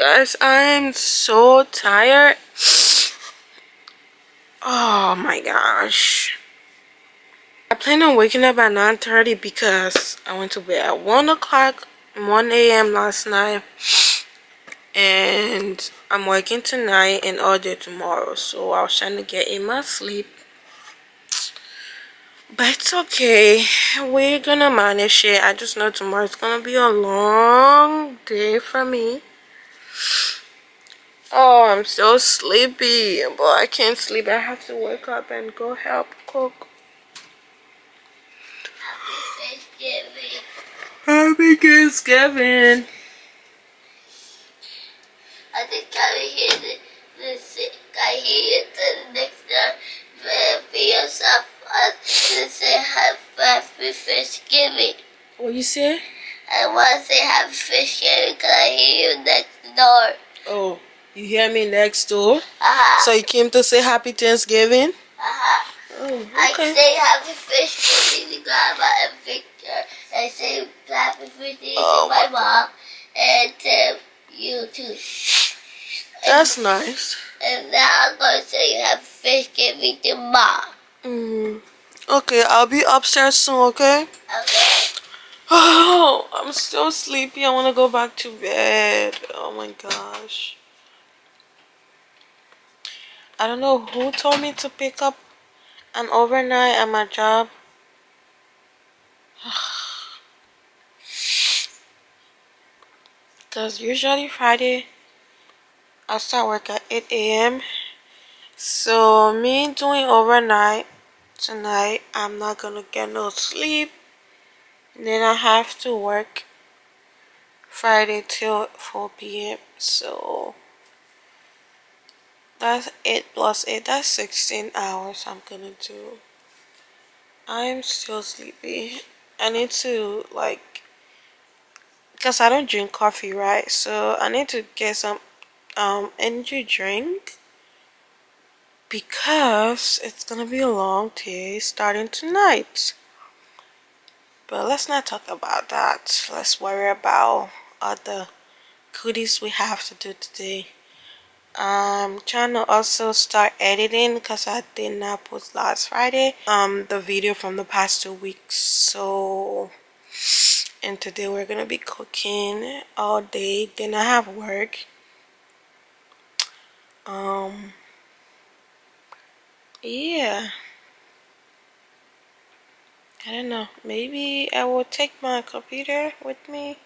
guys, I'm so tired. Oh my gosh. I plan on waking up at 9:30 because I went to bed at 1 o'clock, 1 a.m. last night. And I'm working tonight and all day tomorrow. So I was trying to get in my sleep. But it's okay. We're gonna manage it. I just know tomorrow's gonna be a long day for me. Oh, I'm so sleepy, but I can't sleep. I have to wake up and go help cook. Happy Thanksgiving. I just gotta hear I hear you to the next time for yourself to say happy Thanksgiving. What you say? I want to say happy Thanksgiving because I hear you next door. Oh, you hear me next door? So Uh-huh. you came to say happy Thanksgiving? Uh-huh. Oh, I okay. say happy Thanksgiving to Grandma and Victor. I say happy Thanksgiving to my mom and to you too. That's nice. And now I'm going to say happy Thanksgiving to Mom. Okay, I'll be upstairs soon, okay? Okay. Oh, I'm so sleepy. I want to go back to bed. Oh my gosh. I don't know who told me to pick up an overnight at my job. Because usually Friday, I start work at 8 a.m. So me doing overnight tonight, I'm not going to get no sleep. And then I have to work Friday till 4 p.m. So that's 8 plus 8. That's 16 hours I'm gonna do. I'm still sleepy. I need to, like, because I don't drink coffee, right? So I need to get some energy drink because it's gonna be a long day starting tonight. But let's not talk about that. Let's worry about other goodies we have to do today. I'm trying to also start editing because I did not post last Friday the video from the past 2 weeks. So, and today we're gonna be cooking all day. Then I have work. Yeah, I don't know, maybe I will take my computer with me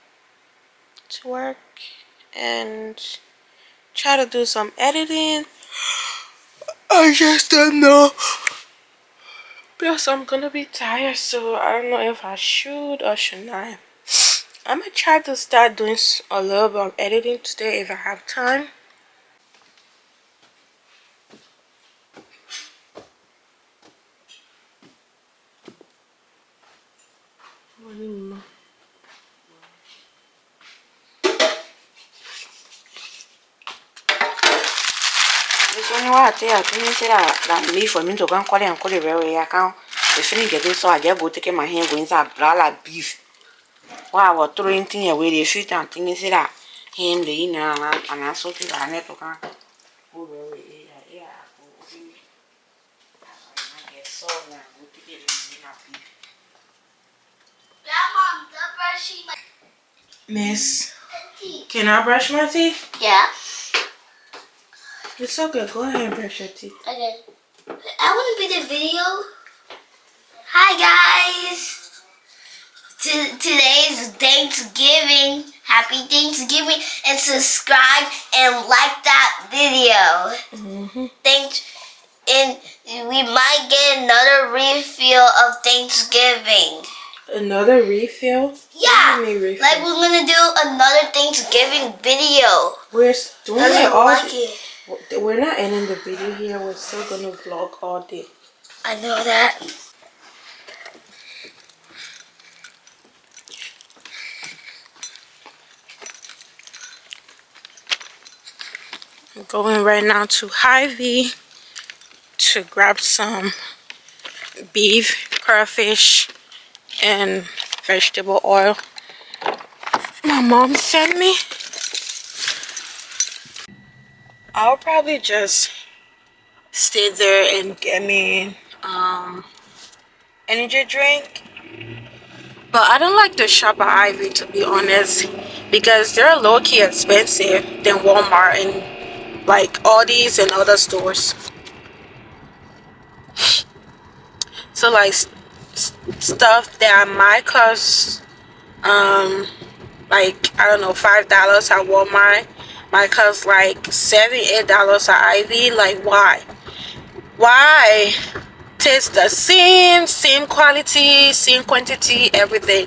to work and try to do some editing. I just don't know. Plus, I'm gonna be tired, so I don't know if I should or should not. I'm gonna try to start doing a little bit of editing today if I have time. This one I tell you, I say that me for me to go and call it very account. The feeling getting so I just go take my hand go inside blah like beef. While I was throwing things away, the shoot and things say that him the in and I saw it I net to come. Oh, very, yeah, I get so now, go take it in beef. Miss, can I brush my teeth? Yeah. It's okay, go ahead and brush your teeth. Okay. I want to be the video. Hi guys. Today's Thanksgiving. Happy Thanksgiving and subscribe and like that video. Thanks. And we might get another refill of Thanksgiving. Another refill? Yeah, refill? like we're gonna do another Thanksgiving video. We're doing it all. Like it. We're not ending the video here. We're still gonna vlog all day. I know that. I'm going right now to Hy-Vee to grab some beef, crawfish, and vegetable oil. My mom sent me. I'll probably just stay there and get me energy drink. But I don't like the shop at Ivy, to be honest, because they're low-key expensive than Walmart and like Aldi's and other stores. So like stuff that might cost like I don't know $5 at Walmart might cost like $7-8 at Ivy. Like why taste the same quality, same quantity, everything?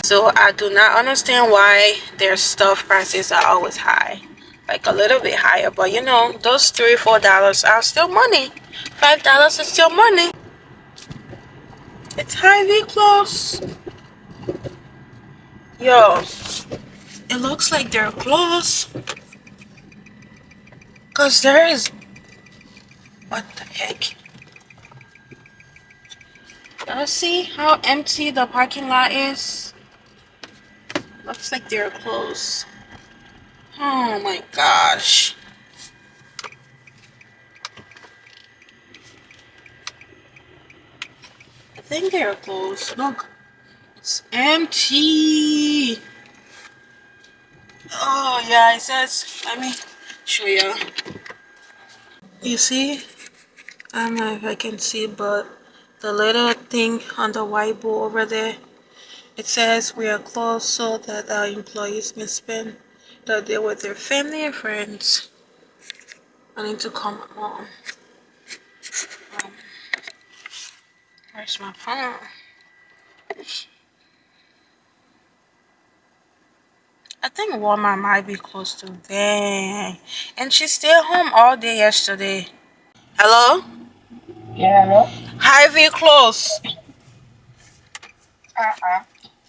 So I do not understand why their stuff prices are always high, like a little bit higher. But you know, those $3-4 are still money. $5 is still money. It's Ivy close. Yo, it looks like they're close. Cause there is, what the heck? Y'all see how empty the parking lot is? Looks like they're close. Oh my gosh. I think they're close. Look, it's empty. Oh yeah, it says, let me show you. You see? I don't know if I can see, but the little thing on the whiteboard over there, it says we are closed so that our employees can spend the day with their family and friends. I need to call my mom. Where's my phone? I think Walmart might be close to. Dang. And she stayed home all day yesterday. Hello? Yeah, hello? Hy-Vee close. Uh-uh.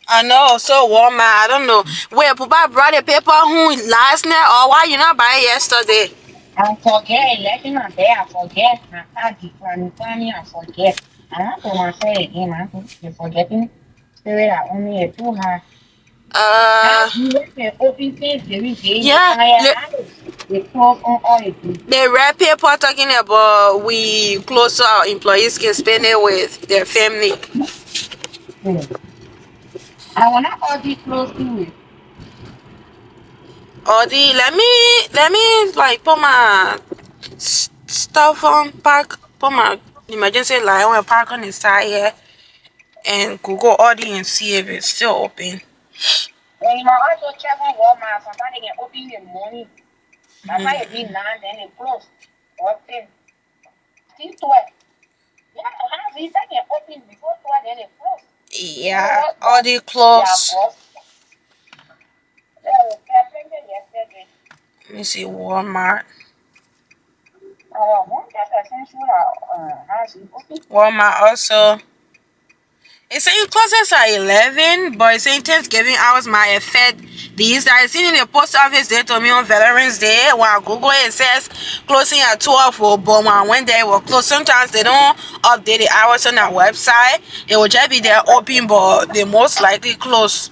I know, so Walmart, I don't know. Wait, Papa brought the paper home last night, or why you not buy it yesterday? I forget election on there, I forget. My card different funny, I forget. I want to say again, man. You forgetting? Spirit are only a two high. You work the open face, there is a Yeah, house. They close on all the people. the red paper talking about we close so our employees can spend it with their family. I want to all this close to it. Audi, let me like put my stuff on park, put my emergency light on and park on the side here and Google Audi and see if it's still open. And you might also check on Walmart, sometimes they can open in the morning. That's why it be 9, then they close. Or 10. Still 12. Yeah, how is that can open before 12, then they close. Yeah, Audi close. Let me see Walmart. Walmart also. It's saying closes at 11, but it's saying Thanksgiving hours might affect these. I seen in the post office they told me on Veterans Day. When I Google it, it says closing at 12, but when I went there, it was closed. Sometimes they don't update the hours on their website. It will just be there open, but they most likely close.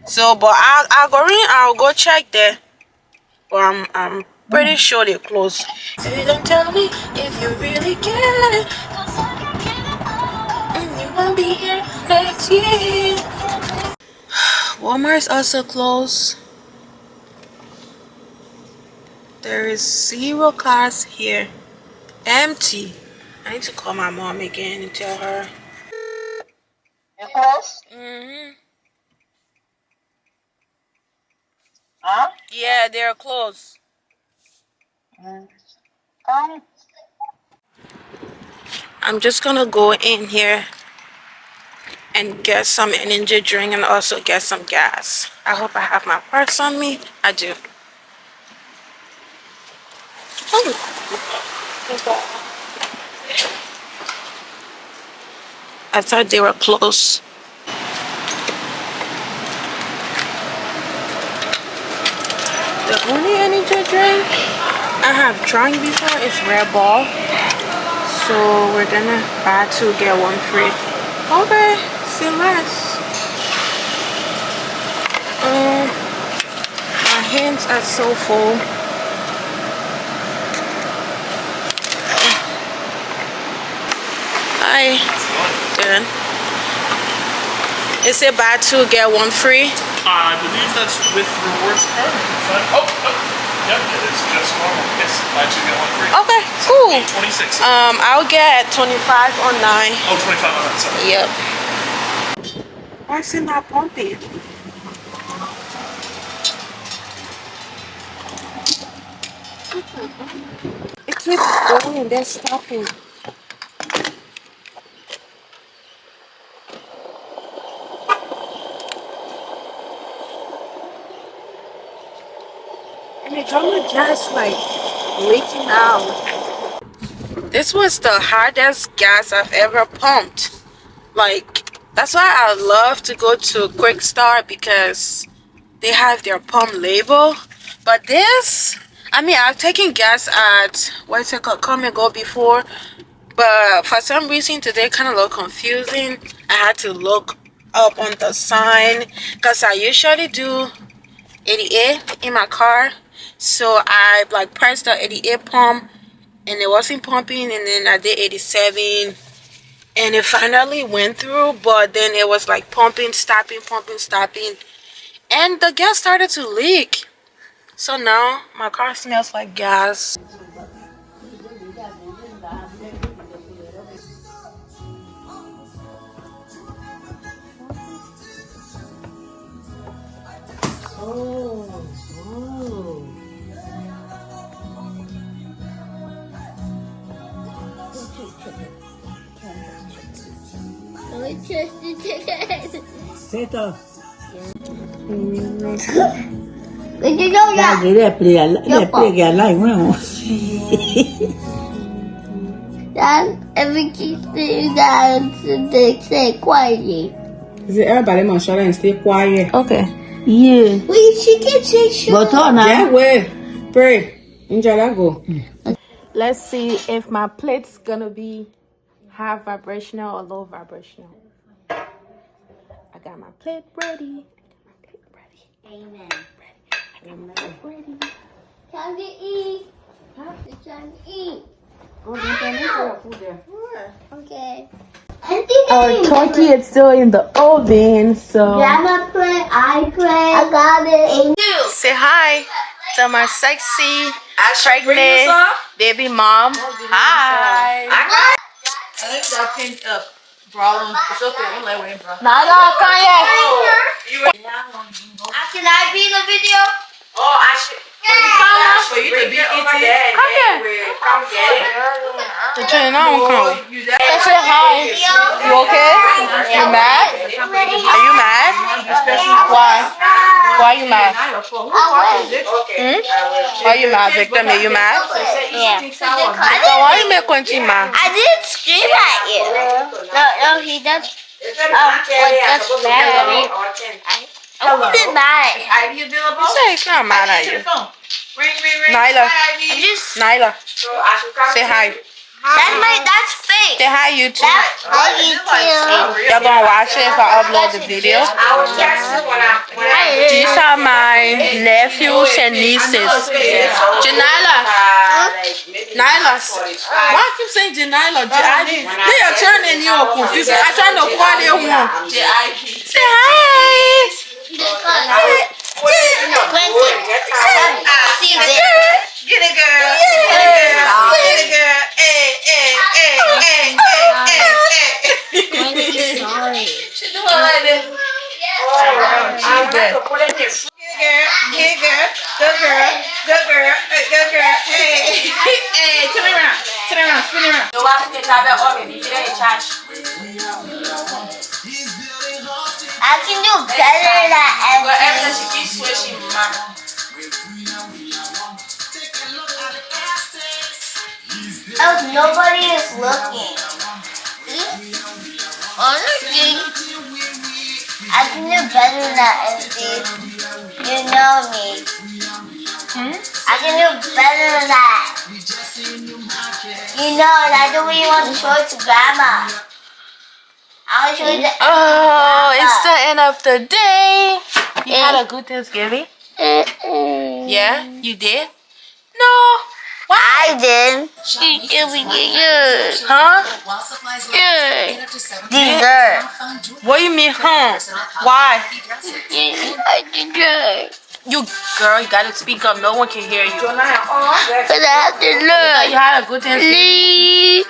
So, but I'll go check there. But I'm pretty sure they close. If you don't tell me if you really care, you won't be here next year. Walmart is also closed. There is 0 cars here. Empty. I need to call my mom again and tell her. You close? Huh? Yeah, they're closed. Come. I'm just gonna go in here and get some energy drink and also get some gas. I hope I have my purse on me. I do. I thought they were close. The only energy drink I have drunk before is Red Bull. So we're gonna buy 2 get 1 free. Okay, see less. My hands are so full. then. Is it buy two get one free? I believe that's with rewards card. Oh, yep, it is just normal. Yes, buy two get one free. Okay, cool. 26. I'll get 25 or 9. Oh, 25 on that side. Yep. Why is it not pumping? It keeps going and then stopping. And it's almost just like leaking out. This was the hardest gas I've ever pumped. Like, that's why I love to go to Quick Start, because they have their pump label. But this, I mean, I've taken gas at what's it called, Come and Go before, but for some reason today kind of looked confusing. I had to look up on the sign because I usually do 88 in my car. So I like pressed the 88 pump and it wasn't pumping, and then I did 87 and it finally went through, but then it was like pumping, stopping, and the gas started to leak. So now my car smells like gas. Seto. Dạ. Dad, every kid that they say quietly. Everybody must shut up and stay quiet. Okay. Yeah. Wait, she can say shut. Yeah, wait. Pray. Enjoy go. Let's see if my plate's gonna be high vibrational or low vibrational. I got my plate ready. Amen. Ready. Time to eat. It's time to eat. Okay. Our turkey is still in the oven, so Grandma pray, I pray. I got it. say hi to my sexy, pregnant baby mom. Hi. I think that pinned up. Problem. It's okay. Don't let it, bro. Nada, Kanye. Can I be in the video? Oh, I should. For you to be eating. Come here. Come get it. The train now will come. You Say hi. You okay? You mad? Are you mad? Why? Why are you mad? Okay. Why are you mad, Victor? Are you mad? Yeah. So why you make Quincy mad? I didn't scream at you. No, he does. That's mad at me. I wasn't mad. Ivy available? You say he's not mad at you. Ring. Nyla. I just. Nyla. So I should come Say hi. That's fake. Say hi, YouTube. That's how you too. Y'all gonna watch it if I upload the video? I will text you when I These are my nephews and nieces. Janila. Nyla. Why I keep saying Janila? They are turning you confused. I trying to call you one. Say hi. See you there. Get it, girl. Get it, girl. Hey. Sorry. She doing like this. I'm good. Get it, girl. Good girl. Hey, turn around. Spin around. No, I think I already. If it ain't charged. I can do better than that. Whatever she keeps switching, mama. Oh, nobody is looking. Honestly, I can do better than that, Steve. You know me. I can do better than that. You know, and I don't really want to show it to Grandma. I'll show it to Oh, it's the end of the day. You had a good Thanksgiving? Yeah, you did? No. I did. Huh? Dessert. What do you mean, huh? Why? You girl, you gotta speak up. No one can hear you. Because I have to learn. You had a good Thanksgiving.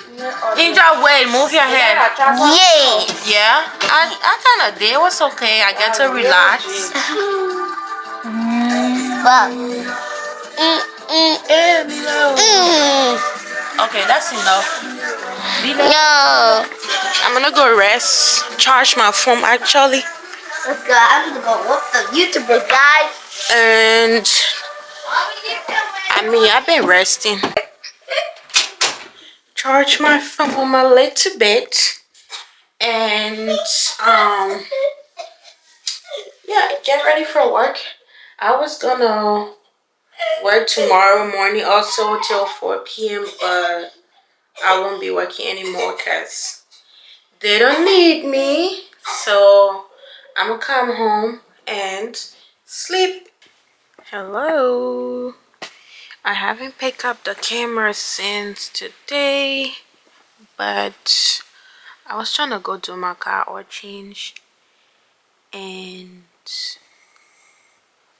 Angel, wait, move your head. Yay. Yeah, I kind of did. It was okay. I get to relax. Well. Okay, that's enough. No. I'm gonna go rest. Charge my phone actually. Let's go. I'm gonna go whoop the YouTuber guys. And I mean, I've been resting. Charge my phone a little bit. And yeah, get ready for work. I was gonna work tomorrow morning also till 4 p.m. but I won't be working anymore because they don't need me. So I'm gonna come home and sleep. Hello. I haven't picked up the camera since today, but I was trying to go do my car oil change, and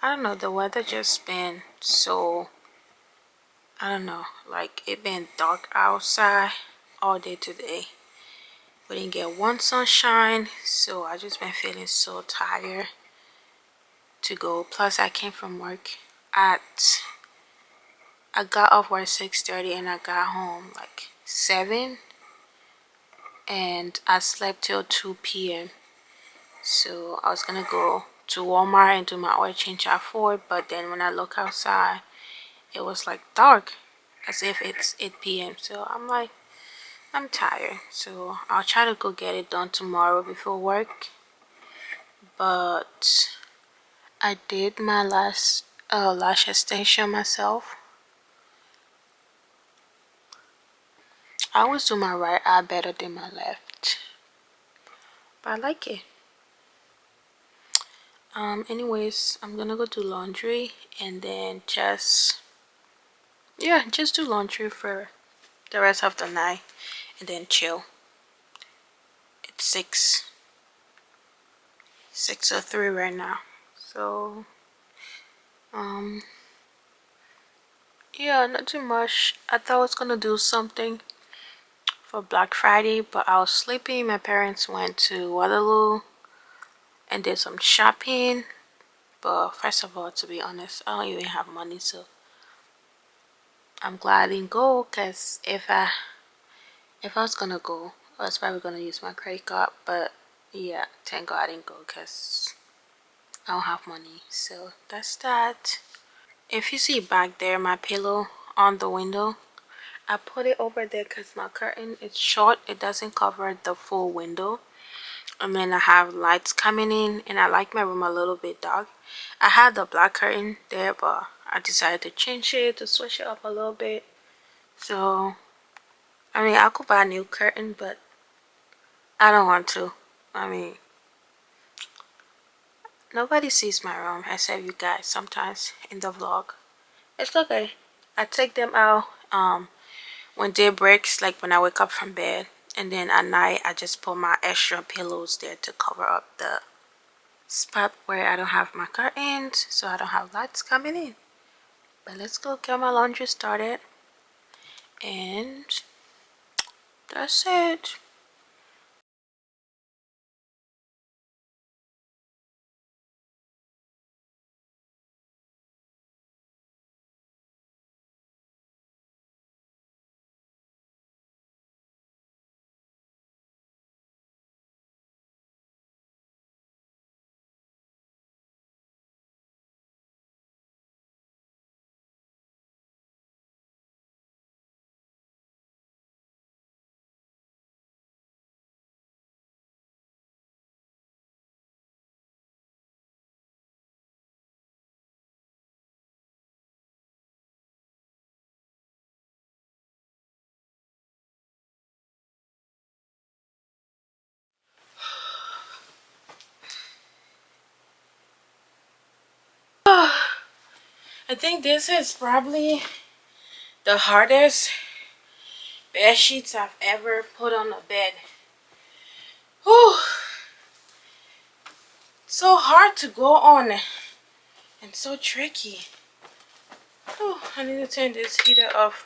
I don't know, the weather just been so, I don't know, like it been dark outside all day today. We didn't get one sunshine, so I just been feeling so tired to go. Plus I came from work at, I got off work 6:30 and I got home like 7, and I slept till 2 p.m. So I was gonna go to Walmart and do my oil change at 4, but then when I look outside it was like dark as if it's 8 p.m. So I'm like, I'm tired, so I'll try to go get it done tomorrow before work. But I did my last lash extension myself. I always do my right eye better than my left, but I like it. Anyways, I'm gonna go do laundry and then just do laundry for the rest of the night and then chill. It's 6:03 right now, so yeah, not too much. I thought I was gonna do something for Black Friday, but I was sleeping. My parents went to Waterloo and did some shopping. But first of all, to be honest, I don't even have money, so I'm glad I didn't go, because if I was gonna go, I was probably gonna use my credit card. But yeah, thank God I didn't go because I don't have money. So that's that. If you see back there my pillow on the window, I put it over there because my curtain is short. It doesn't cover the full window. And then I have lights coming in, and I like my room a little bit dark. I had the black curtain there, but I decided to change it, to switch it up a little bit. So I mean, I could buy a new curtain, but I don't want to. I mean, nobody sees my room except you guys sometimes in the vlog. It's okay. I take them out when day breaks, like when I wake up from bed, and then at night I just put my extra pillows there to cover up the spot where I don't have my curtains, so I don't have lights coming in. But let's go get my laundry started, and that's it. I think this is probably The hardest bed sheets I've ever put on a bed. Whew. So hard to go on and so tricky. Whew. I need to turn this heater off.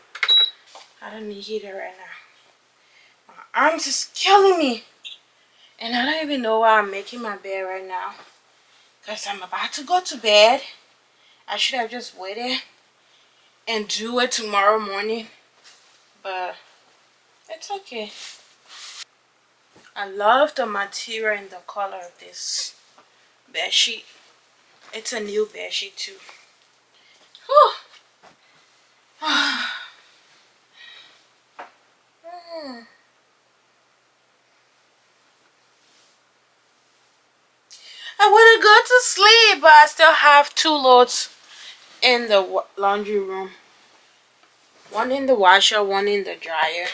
I don't need heater right now. My arms is killing me. And I don't even know why I'm making my bed right now. Because I'm about to go to bed. I should have just waited and do it tomorrow morning. But it's okay. I love the material and the color of this bed sheet. It's a new bed sheet too. Whew. I want to go to sleep, but I still have 2 loads in the laundry room. One in the washer, one in the dryer.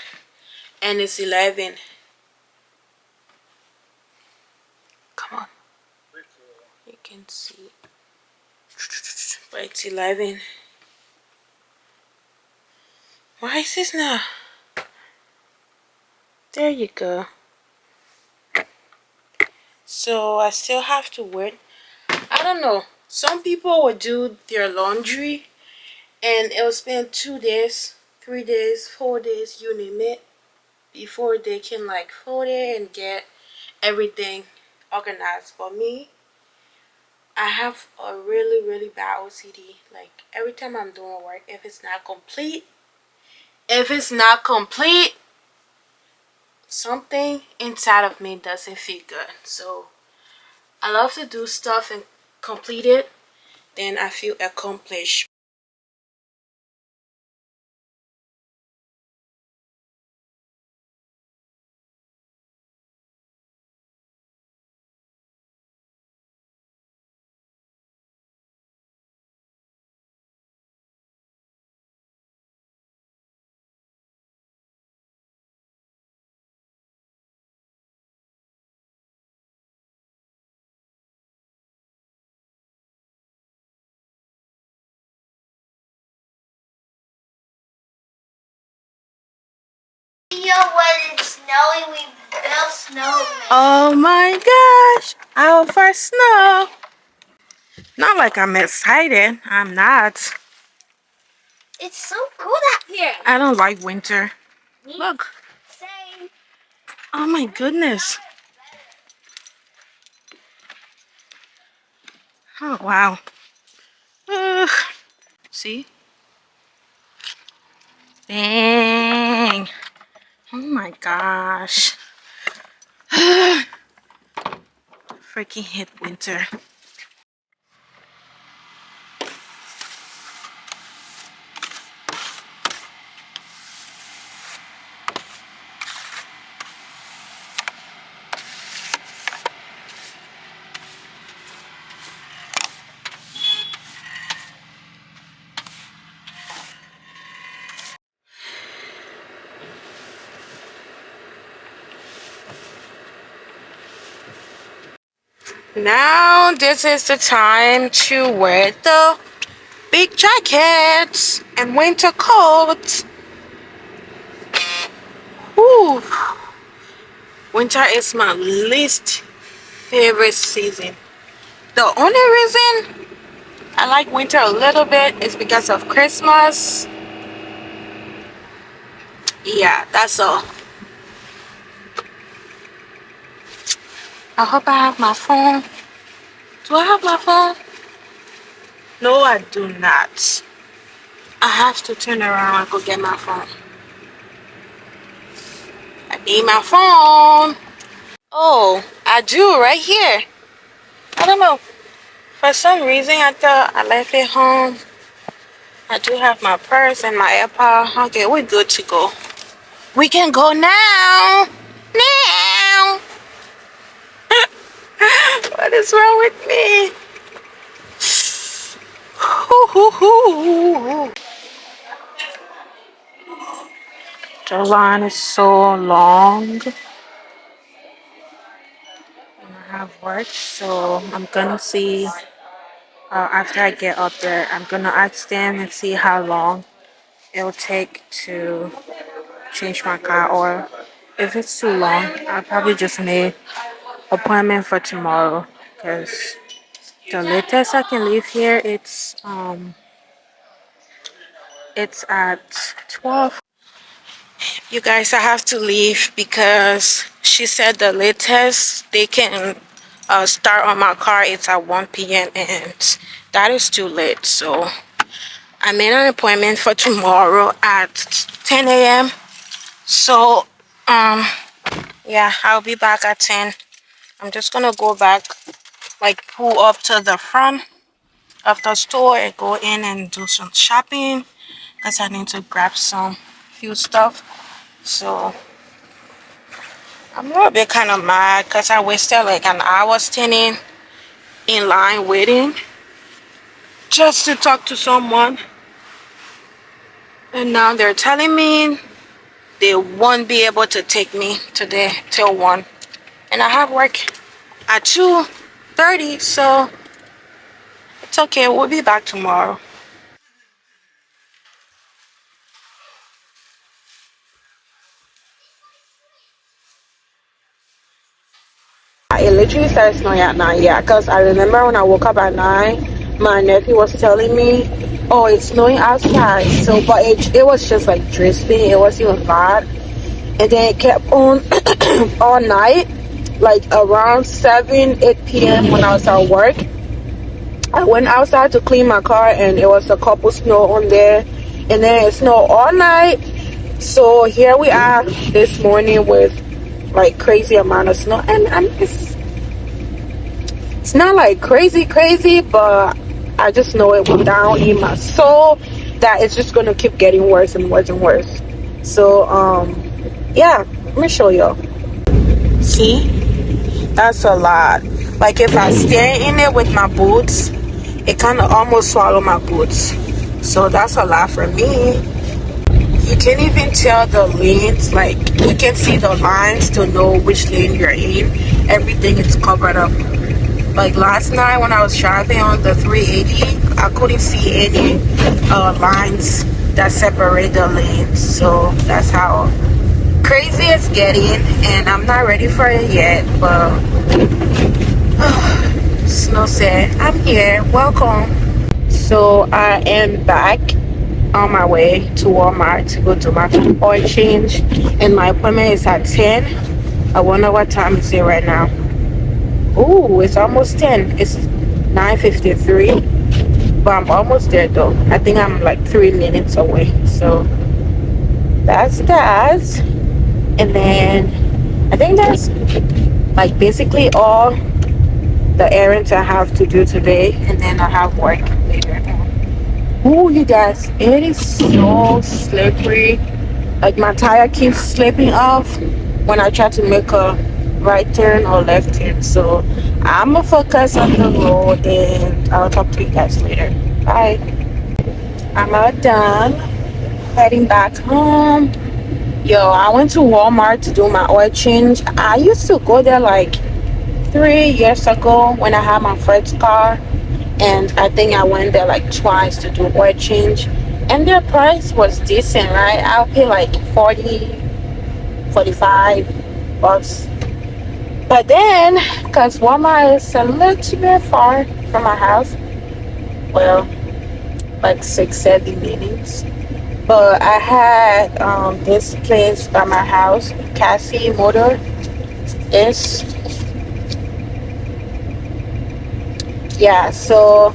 And it's 11. Come on. You can see. But it's 11. Why is this now? There you go. So I still have to wait. I don't know. Some people would do their laundry and it will spend 2 days, 3 days, 4 days, you name it, before they can like fold it and get everything organized. But me, I have a really bad OCD. Like every time I'm doing work, if it's not complete, something inside of me doesn't feel good. So I love to do stuff and complete it, then I feel accomplished. When it's snowing, we build snowmen. Oh my gosh, our first snow. Not like I'm excited. I'm not. It's so cool out here. I don't like winter. Look. Same. Oh my goodness. Oh wow. Ugh. See? Dang. Oh my gosh. Freaking hate winter. Now this is the time to wear the big jackets and winter coats. Woo. Winter is my least favorite season. The only reason I like winter a little bit is because of Christmas. Yeah, that's all. I hope I have my phone. Do I have my phone? No, I do not. I have to turn around and go get my phone. I need my phone. Oh, I do right here. I don't know. For some reason, I thought I left it home. I do have my purse and my AirPod. Okay, we're good to go. We can go now. Now. What is wrong with me? The line is so long. I have work, so I'm gonna see. After I get up there, I'm gonna ask them and see how long it'll take to change my car, or if it's too long, I'll probably just make appointment for tomorrow, because the latest I can leave here, it's at 12. You guys, I have to leave because she said the latest they can start on my car, it's at 1 p.m. and that is too late. So I made an appointment for tomorrow at 10 a.m. So yeah, I'll be back at 10. I'm just gonna go back, like pull up to the front of the store and go in and do some shopping, because I need to grab some few stuff. So I'm a little bit kind of mad because I wasted like an hour standing in line waiting just to talk to someone, and now they're telling me they won't be able to take me today till 1, and I have work at 2:30, so it's okay. We'll be back tomorrow. It literally started snowing at 9, yeah, because I remember when I woke up at 9, my nephew was telling me, oh, it's snowing outside. So but it was just like drizzling, it wasn't even bad. And then it kept on all night, like around 7-8 p.m. when I was at work. I went outside to clean my car and it was a couple snow on there, and then it snowed all night. So here we are this morning with like crazy amount of snow, and it's not like crazy, but I just know it went down in my soul that it's just gonna keep getting worse and worse and worse. So yeah, let me show y'all. See, that's a lot. Like if I stay in it with my boots, it kind of almost swallowed my boots. So that's a lot for me. You can't even tell the lanes, like you can see the lines to know which lane you're in. Everything is covered up. Like last night when I was driving on the 380, I couldn't see any lines that separate the lanes. So that's how crazy it's getting, and I'm not ready for it yet, but Snow said, I'm here, welcome. So I am back on my way to Walmart to go to my oil change, and my appointment is at 10. I wonder what time is it right now. Oh, it's almost 10. It's 9:53, but I'm almost there though. I think I'm like 3 minutes away. So that's that. And then I think that's like basically all the errands I have to do today, and then I have work later. Oh, you guys, it is so slippery. Like my tire keeps slipping off when I try to make a right turn or left turn. So I'm gonna focus on the road, and I'll talk to you guys later. Bye. I'm all done, heading back home. Yo, I went to Walmart to do my oil change. I used to go there like 3 years ago when I had my first car, and I think I went there like twice to do oil change, and their price was decent, right? I'll pay like $45. But then, because Walmart is a little bit far from my house, well, like 6-7 minutes, but I had this place by my house, Cassie Motor. Yeah, so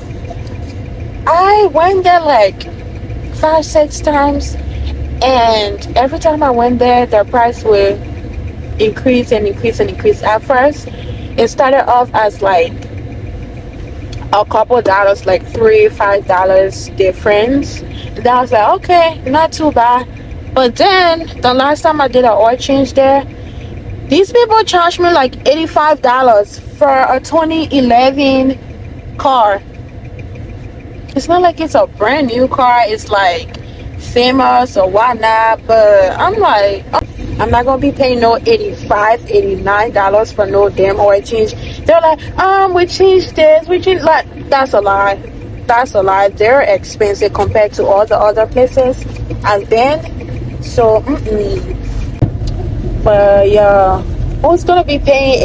I went there like 5-6 times, and every time I went there, the price would increase and increase and increase. At first, it started off as like a couple dollars, like $3-5 difference. And then I was like, okay, not too bad. But then the last time I did an oil change there, these people charged me like $85 for a 2011 car. It's not like it's a brand new car, it's like famous or whatnot, but I'm like, I'm not gonna be paying no $89 for no damn oil change. They're like, we changed this, we changed, like, that's a lie. They're expensive compared to all the other places. as then. So but yeah, who's gonna be paying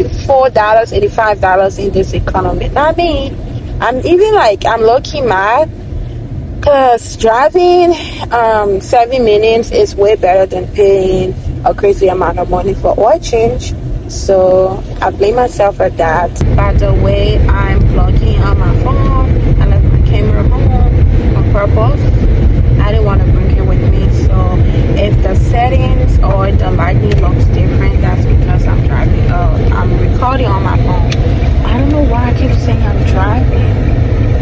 $84, $85 in this economy? Not me. I'm even like, I'm low-key mad because driving 7 minutes is way better than paying a crazy amount of money for oil change. So I blame myself for that. By the way, I'm vlogging on my phone. I left my camera home on purpose. I didn't want to bring it with me. So if the settings or the lighting looks different, that's because I'm driving. I'm recording on my phone. I don't know why I keep saying I'm driving.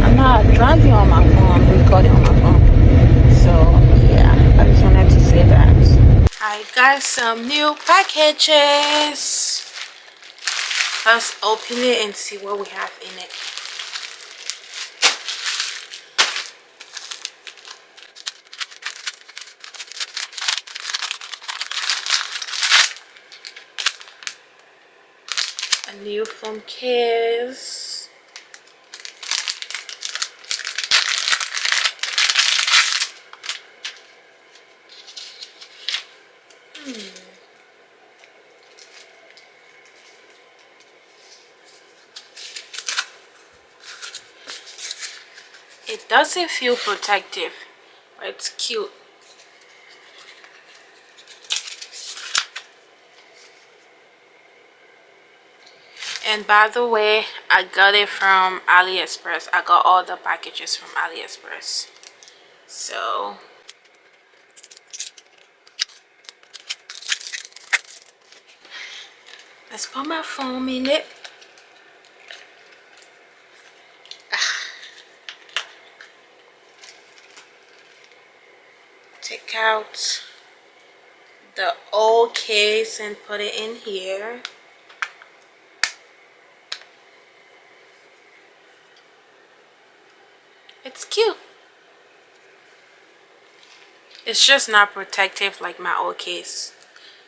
I'm not driving on my phone, I'm recording on my phone. So yeah, I just wanted to say that. I got some new packages. Let's open it and see what we have in it. A new phone case. It doesn't feel protective, but it's cute. And by the way, I got it from AliExpress. I got all the packages from AliExpress. So let's put my phone in it. Take out the old case and put it in here. It's cute. It's just not protective like my old case.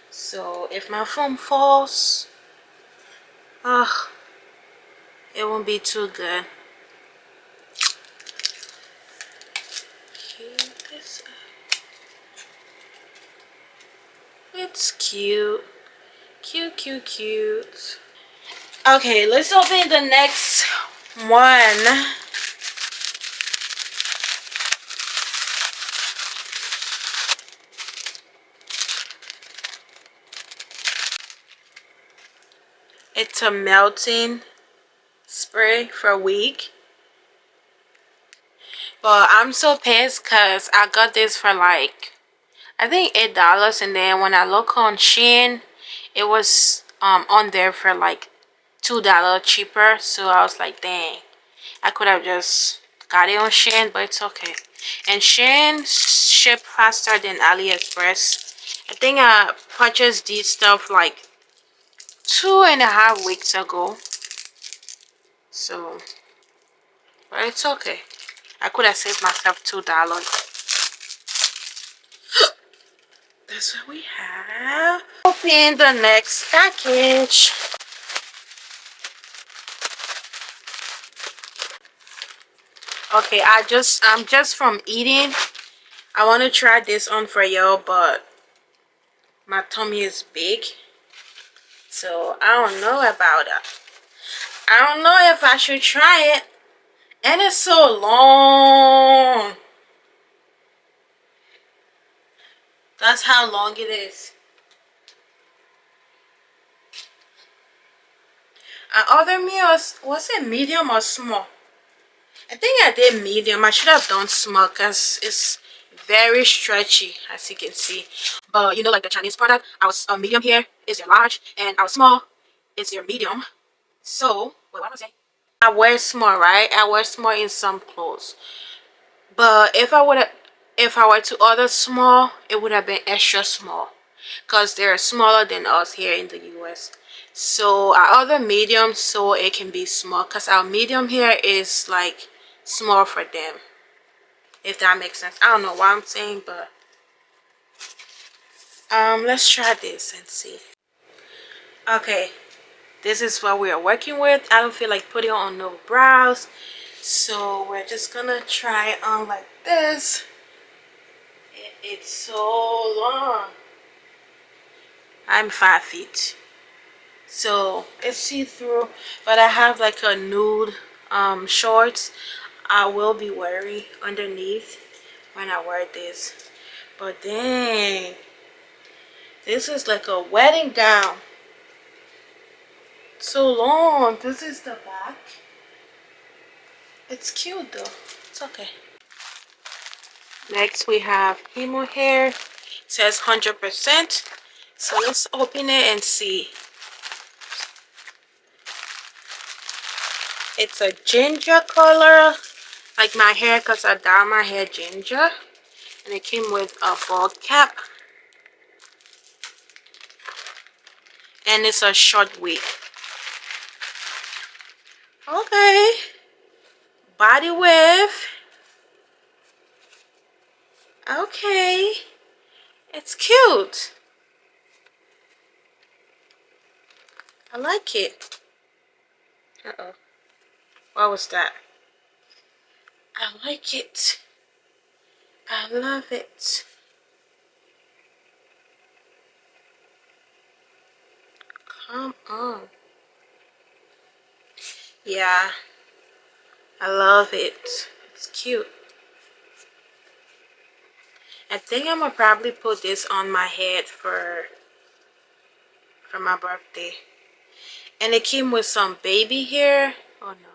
So if my phone falls, it won't be too good. It's cute. Cute. Okay, let's open the next one. It's a melting spray for a week. But I'm so pissed because I got this for like, I think $8, and then when I look on Shein, it was on there for like $2 cheaper. So I was like, dang, I could have just got it on Shein, but it's okay. And Shein ship faster than AliExpress. I think I purchased this stuff like 2.5 weeks ago. So, but it's okay. I could have saved myself $2. That's what we have. Open the next package. Okay, I'm just from eating. I want to try this on for y'all, but my tummy is big, so I don't know about that. I don't know if I should try it, and it's so long. That's how long it is. Other meals, was it medium or small? I think I did medium. I should have done small because it's very stretchy, as you can see. But you know, like the Chinese product, our medium here is your large, and our small is your medium. So, wait, what am I saying? I wear small, right? I wear small in some clothes. But if I were to order small, it would have been extra small, because they're smaller than us here in the US. So I order medium so it can be small, because our medium here is like small for them, if that makes sense. I don't know what I'm saying, but let's try this and see. Okay, this is what we are working with. I don't feel like putting on no brows, so we're just gonna try it on like this. It's so long. I'm 5 feet. So it's see-through, but I have like a nude shorts I will be wearing underneath when I wear this. But dang, this is like a wedding gown. So long. This is the back. It's cute though. It's okay. Next we have Himo hair. It says 100%. So let's open it and see. It's a ginger color, like my hair, because I dye my hair ginger. And it came with a bald cap. And it's a short wig. Okay. Body width. Okay. It's cute. I like it. Uh-oh. What was that? I like it. I love it. Come on. Yeah. I love it. It's cute. I think I'm gonna probably put this on my head for my birthday. And it came with some baby hair. Oh no.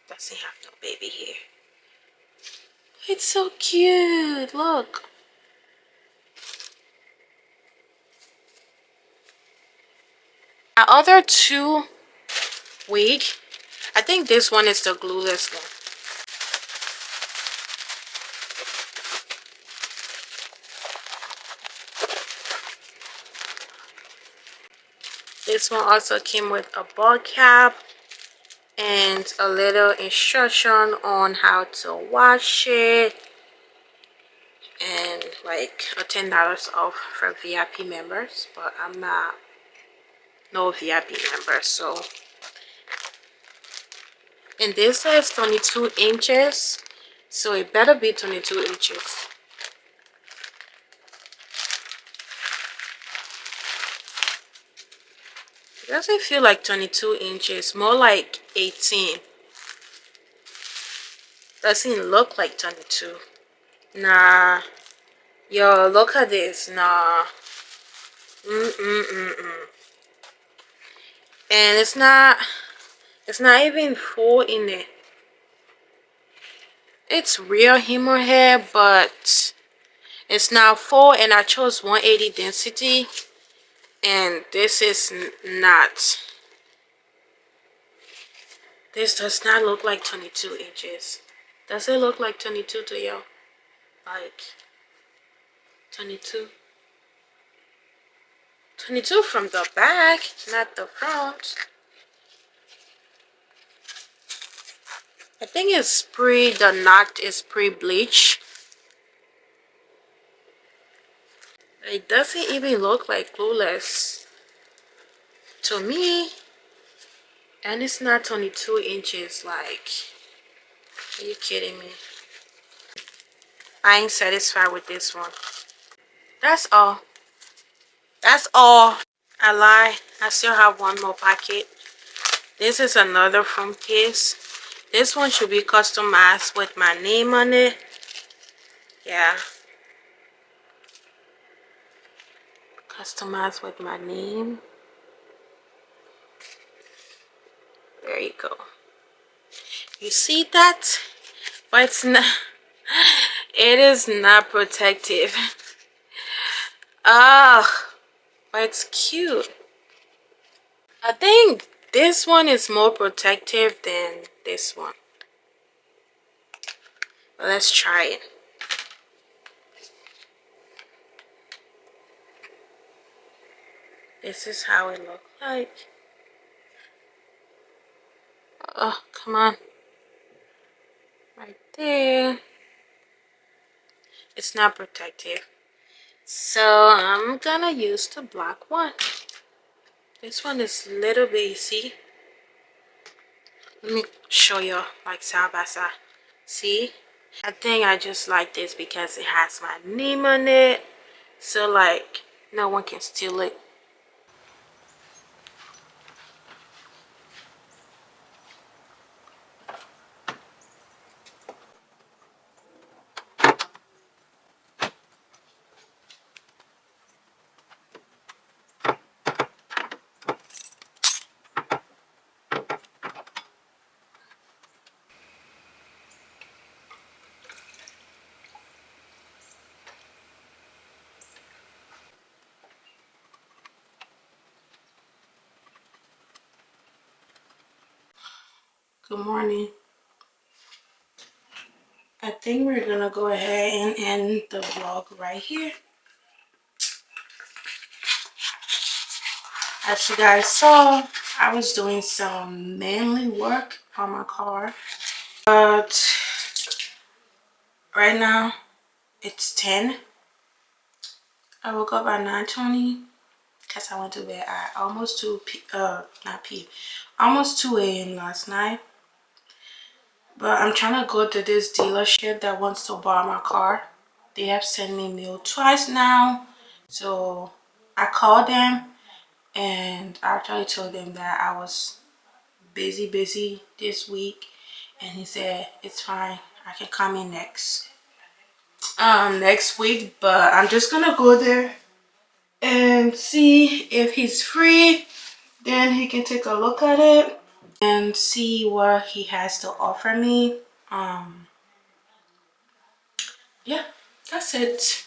Doesn't have no baby hair. It's so cute. Look. My other two wig, I think this one is the glueless one. This one also came with a ball cap and a little instruction on how to wash it, and like a $10 off for VIP members, but I'm not no VIP member. So, and this says 22 inches, so it better be 22 inches. It doesn't feel like 22 inches, more like 18. Doesn't look like 22. Nah. Yo, look at this. Nah. And it's not even full in it. It's real Himo hair, but it's not full, and I chose 180 density, and this is not. This does not look like 22 inches. Does it look like 22 to you? Like 22? 22 from the back, not the front. I think it's the knot is pre-bleach. It doesn't even look like glueless to me. And it's not 22 inches, like, are you kidding me? I ain't satisfied with this one. That's all. That's all. I lied. I still have one more packet. This is another phone case. This one should be customized with my name on it. Yeah. Customized with my name. There you go. You see that? But it's not. It is not protective. Ah, but it's cute. I think this one is more protective than this one. But let's try it. This is how it looks like. Oh, come on. Right there. It's not protective. So I'm gonna use the black one. This one is a little bit easy. Let me show you like side by side. See? I think I just like this because it has my name on it, so like no one can steal it. Good morning. I think we're gonna go ahead and end the vlog right here. As you guys saw, I was doing some manly work on my car, but right now it's 10. I woke up at 9:20 because I went to bed at almost 2 a.m. last night. But I'm trying to go to this dealership that wants to borrow my car. They have sent me mail twice now, so I called them and I actually told them that I was busy this week, and he said it's fine, I can come in next week. But I'm just gonna go there and see if he's free, then he can take a look at it and see what he has to offer me. Yeah, that's it.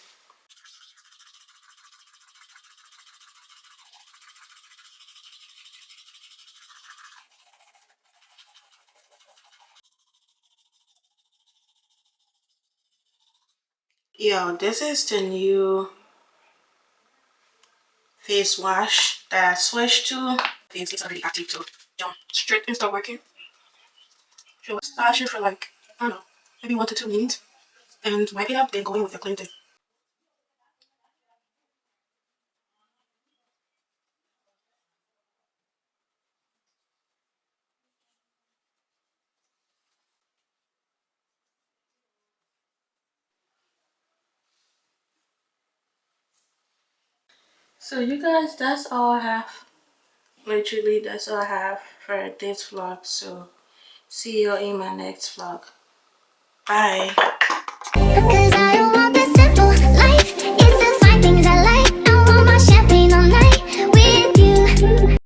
Yo, this is the new face wash that I switched to. It's already active, so jump straight and start working. So wash it for like, I don't know, maybe 1 to 2 minutes and wipe it up, then go in with the clean thing. So you guys, that's all I have. Literally, that's all I have for this vlog. So see you in my next vlog. Bye. Because